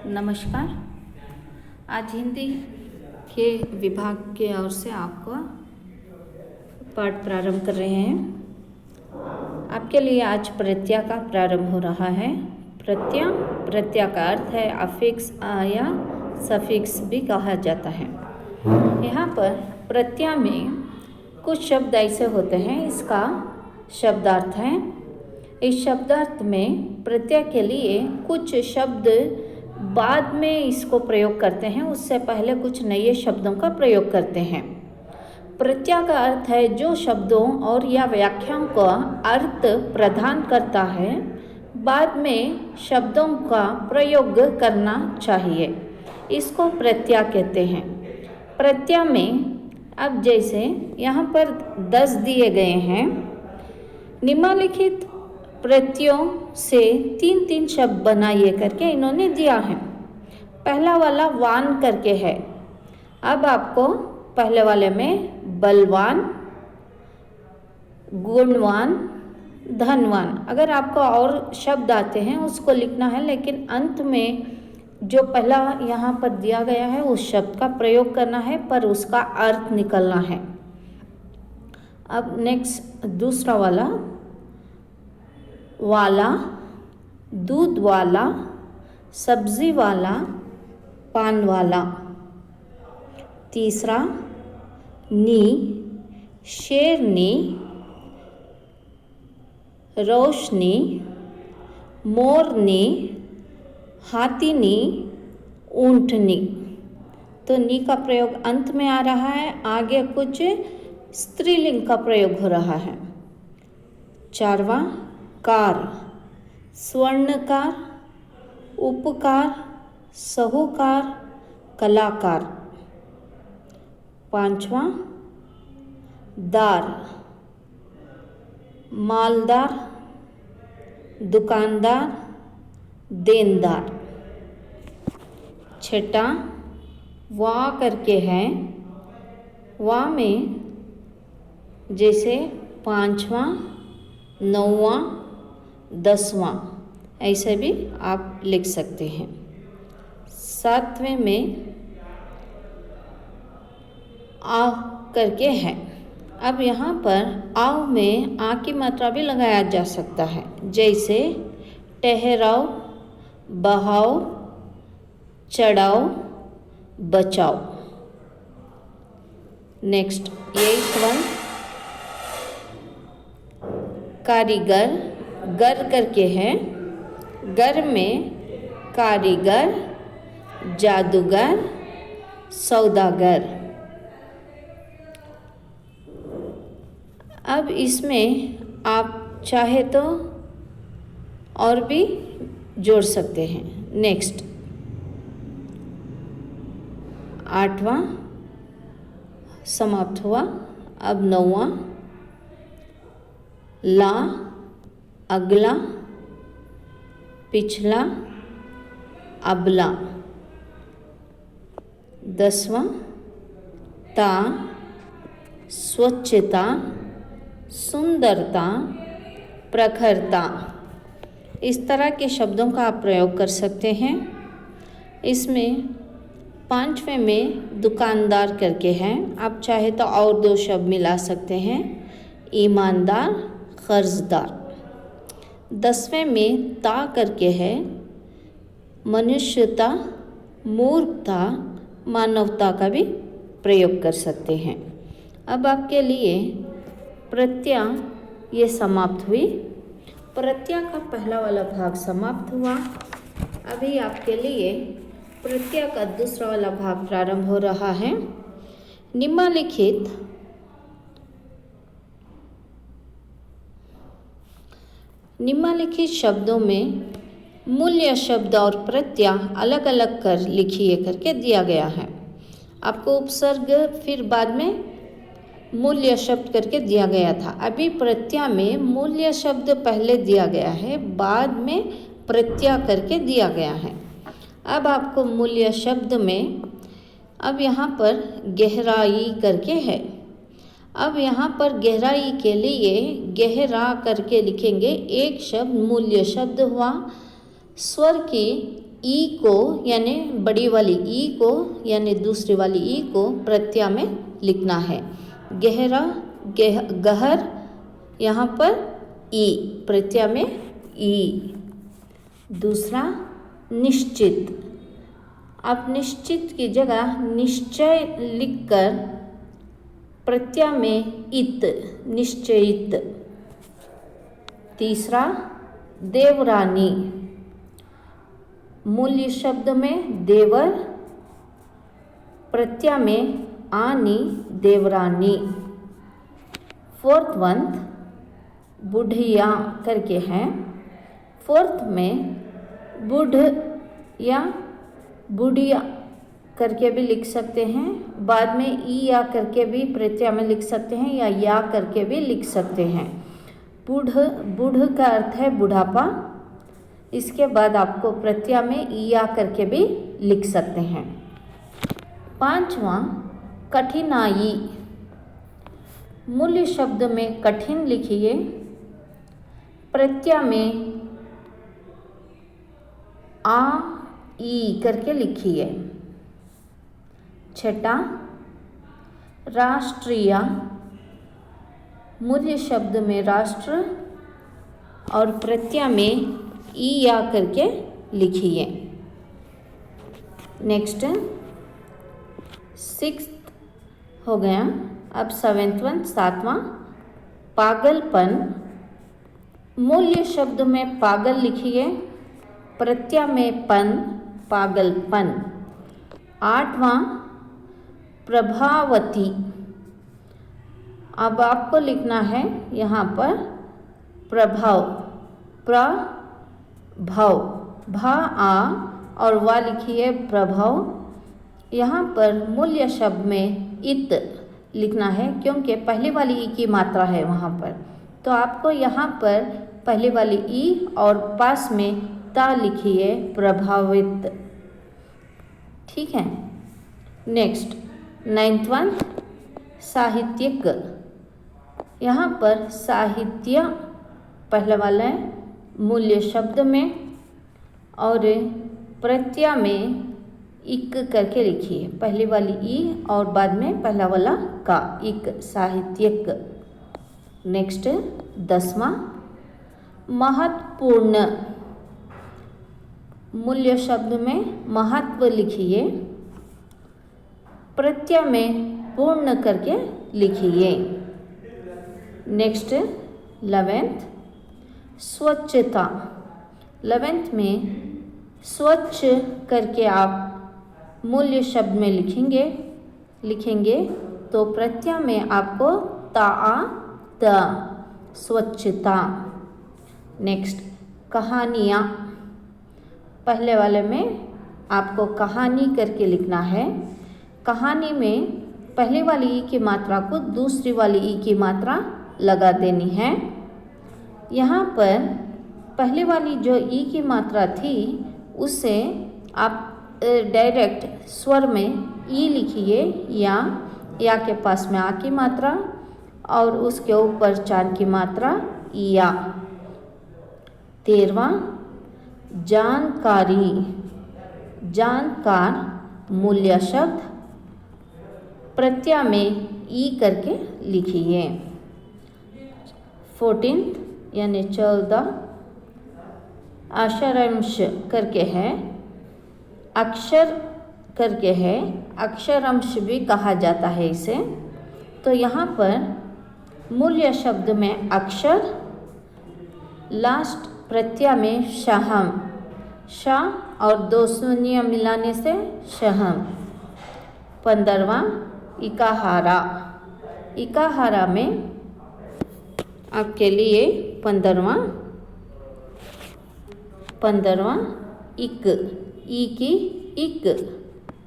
नमस्कार। आज हिंदी के विभाग के ओर से आपको पाठ प्रारंभ कर रहे हैं। आपके लिए आज प्रत्यय का प्रारंभ हो रहा है। प्रत्यय का अर्थ है अफिक्स या सफिक्स भी कहा जाता है। यहाँ पर प्रत्यय में कुछ शब्द ऐसे होते हैं, इसका शब्दार्थ है। इस शब्दार्थ में प्रत्यय के लिए कुछ शब्द बाद में इसको प्रयोग करते हैं, उससे पहले कुछ नए शब्दों का प्रयोग करते हैं। प्रत्यय का अर्थ है जो शब्दों और या व्याख्याओं का अर्थ प्रदान करता है, बाद में शब्दों का प्रयोग करना चाहिए, इसको प्रत्यय कहते हैं। प्रत्यय में अब जैसे यहाँ पर 10 दिए गए हैं, निम्नलिखित प्रत्ययों से 3-3 शब्द बनाइए करके इन्होंने दिया है। पहला वाला वान करके है। अब आपको पहले वाले में बलवान, गुणवान, धनवान, अगर आपको और शब्द आते हैं उसको लिखना है, लेकिन अंत में जो पहला यहाँ पर दिया गया है उस शब्द का प्रयोग करना है, पर उसका अर्थ निकलना है। अब नेक्स्ट दूसरा वाला, वाला, दूध वाला, सब्जी वाला, पान वाला। तीसरा नी, शेरनी, रोशनी, मोरनी, हाथीनी, ऊंटनी। तो नी का प्रयोग अंत में आ रहा है, आगे कुछ स्त्रीलिंग का प्रयोग हो रहा है। चारवा कार, स्वर्णकार, उपकार, साहूकार, कलाकार। पांचवा दार, मालदार, दुकानदार, देनदार। छठा वा करके है। वा में जैसे 5वां, 9वां, 10वां ऐसे भी आप लिख सकते हैं। 7वें में आ करके है। अब यहाँ पर आव में आ की मात्रा भी लगाया जा सकता है, जैसे ठहराओ, बहाओ, चढ़ाओ, बचाओ। नेक्स्ट 8वां कारीगर, गर करके है। गर में कारीगर, जादूगर, सौदागर। अब इसमें आप चाहे तो और भी जोड़ सकते हैं। नेक्स्ट 8वां समाप्त हुआ। अब 9वां ला, अगला, पिछला, अबला। 10वां ता, स्वच्छता, सुंदरता, प्रखरता। इस तरह के शब्दों का आप प्रयोग कर सकते हैं। इसमें 5वें में दुकानदार करके हैं, आप चाहे तो और 2 शब्द मिला सकते हैं, ईमानदार, कर्जदार। 10वें में ता करके है, मनुष्यता, मूर्खता, मानवता का भी प्रयोग कर सकते हैं। अब आपके लिए प्रत्यय ये समाप्त हुई। प्रत्यय का पहला वाला भाग समाप्त हुआ। अभी आपके लिए प्रत्यय का दूसरा वाला भाग प्रारंभ हो रहा है। निम्नलिखित शब्दों में मूल्य शब्द और प्रत्यय अलग अलग कर लिखिए करके दिया गया है। आपको उपसर्ग फिर बाद में मूल्य शब्द करके दिया गया था। अभी प्रत्यय में मूल्य शब्द पहले दिया गया है, बाद में प्रत्यय करके दिया गया है। अब आपको मूल्य शब्द में अब यहाँ पर गहराई करके है। अब यहाँ पर गहराई के लिए गहरा करके लिखेंगे। एक शब्द मूल्य शब्द हुआ। स्वर की ई को यानी बड़ी वाली ई को यानी दूसरी वाली ई को प्रत्यय में लिखना है। गहरा गहर, यहाँ पर ई प्रत्यय में ई। दूसरा निश्चित। आप निश्चित की जगह निश्चय लिखकर प्रत्यय में इत निश्चयित। तीसरा देवरानी। मूल्य शब्द में देवर, प्रत्यय में आनी देवरानी। फोर्थ वन बुढ़िया करके है। फोर्थ में बुढ़ या बुढ़िया करके भी लिख सकते हैं। बाद में ई या करके भी प्रत्यय में लिख सकते हैं या करके भी लिख सकते हैं। बुढ़ का अर्थ है बुढ़ापा। इसके बाद आपको प्रत्यय में ई या करके भी लिख सकते हैं। पांचवा कठिनाई। मूल्य शब्द में कठिन लिखिए, प्रत्यय में आ ई करके लिखिए। छठा राष्ट्रीय। मूल्य शब्द में राष्ट्र और प्रत्यय में ई या करके लिखिए। नेक्स्ट सिक्स्थ हो गया। अब सेवेंथ वन सातवां पागलपन। मूल्य शब्द में पागल लिखिए, प्रत्यय में पन पागलपन। आठवां प्रभावती। अब आपको लिखना है यहाँ पर प्रभाव, प्रभाव भा आ और वा लिखिए प्रभाव। यहाँ पर मूल्य शब्द में इत लिखना है क्योंकि पहली वाली ई की मात्रा है वहाँ पर, तो आपको यहाँ पर पहली वाली ई और पास में ता लिखिए प्रभावित। ठीक है। नेक्स्ट नाइन्थ वन साहित्यिक। यहाँ पर साहित्य पहले वाला है मूल्य शब्द में और प्रत्यय में इक करके लिखिए। पहली वाली ई और बाद में पहला वाला का इक साहित्यिक। नेक्स्ट 10वां महत्वपूर्ण। मूल्य शब्द में महत्व लिखिए, प्रत्यय में पूर्ण करके लिखिए। नेक्स्ट 11th स्वच्छता। 11th में स्वच्छ करके आप मूल्य शब्द में लिखेंगे तो प्रत्यय में आपको ता त स्वच्छता। नेक्स्ट कहानियाँ। पहले वाले में आपको कहानी करके लिखना है। कहानी में पहली वाली ई की मात्रा को दूसरी वाली ई की मात्रा लगा देनी है। यहाँ पर पहली वाली जो ई की मात्रा थी उससे आप डायरेक्ट स्वर में ई लिखिए या के पास में आ की मात्रा और उसके ऊपर चार की मात्रा या। 13वां जानकारी। जानकार मूल्य शब्द, प्रत्यय में ई करके लिखिए। 14th यानी 14 अक्षरांश करके है, अक्षर करके है, अक्षरांश भी कहा जाता है इसे। तो यहाँ पर मूल्य शब्द में अक्षर, लास्ट प्रत्यय में शहम, शाह और दो शून्य मिलाने से शहम। 15वां इकाहारा। इकाहारा में आपके लिए 15वां इक, ई की इक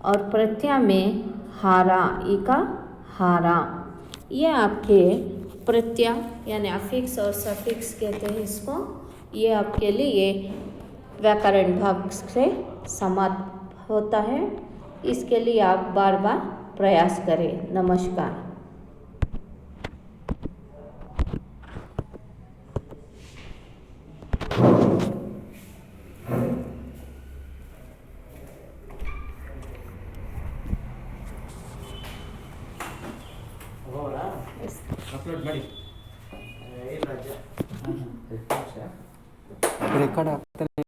और प्रत्यय में हारा, इका हारा। ये आपके प्रत्यय यानी अफिक्स और सफिक्स कहते हैं इसको। ये आपके लिए व्याकरण भाग से समाप्त होता है। इसके लिए आप बार बार प्रयास करें। नमस्कार। ಅಪ್ಲೋಡ್ ಮಾಡಿ ರೆಕಾರ್ಡ್ ಆಗ್ತಾನೆ